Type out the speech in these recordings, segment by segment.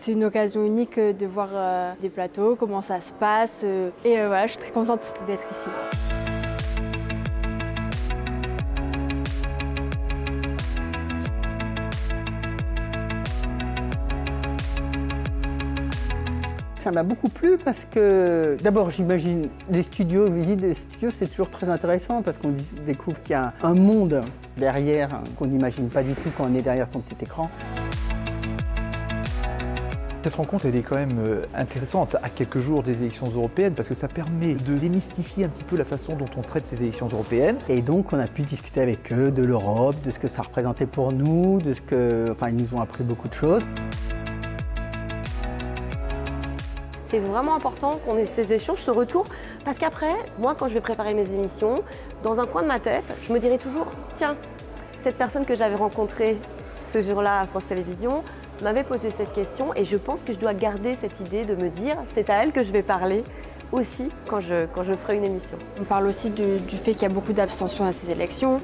C'est une occasion unique de voir des plateaux, comment ça se passe. Et voilà, je suis très contente d'être ici. Ça m'a beaucoup plu parce que, d'abord, j'imagine, les studios, visiter des studios, c'est toujours très intéressant parce qu'on découvre qu'il y a un monde derrière qu'on n'imagine pas du tout quand on est derrière son petit écran. Cette rencontre, elle est quand même intéressante à quelques jours des élections européennes parce que ça permet de démystifier un petit peu la façon dont on traite ces élections européennes. Et donc, on a pu discuter avec eux de l'Europe, de ce que ça représentait pour nous, de ce que, enfin, ils nous ont appris beaucoup de choses. C'est vraiment important qu'on ait ces échanges, ce retour, parce qu'après, moi, quand je vais préparer mes émissions, dans un coin de ma tête, je me dirai toujours, tiens, cette personne que j'avais rencontrée ce jour-là à France Télévisions m'avait posé cette question et je pense que je dois garder cette idée de me dire, c'est à elle que je vais parler aussi quand je ferai une émission. On parle aussi du fait qu'il y a beaucoup d'abstention à ces élections,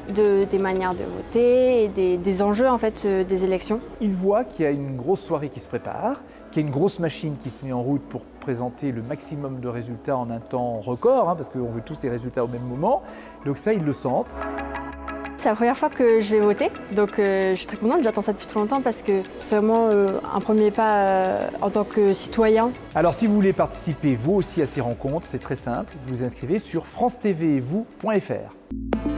des manières de voter et des enjeux en fait, des élections. Ils voient qu'il y a une grosse soirée qui se prépare, qu'il y a une grosse machine qui se met en route pour présenter le maximum de résultats en un temps record, parce qu'on veut tous ces résultats au même moment. Donc ça, ils le sentent. C'est la première fois que je vais voter, donc je suis très contente, j'attends ça depuis très longtemps parce que c'est vraiment un premier pas en tant que citoyen. Alors si vous voulez participer vous aussi à ces rencontres, c'est très simple, vous vous inscrivez sur francetv-vous.fr.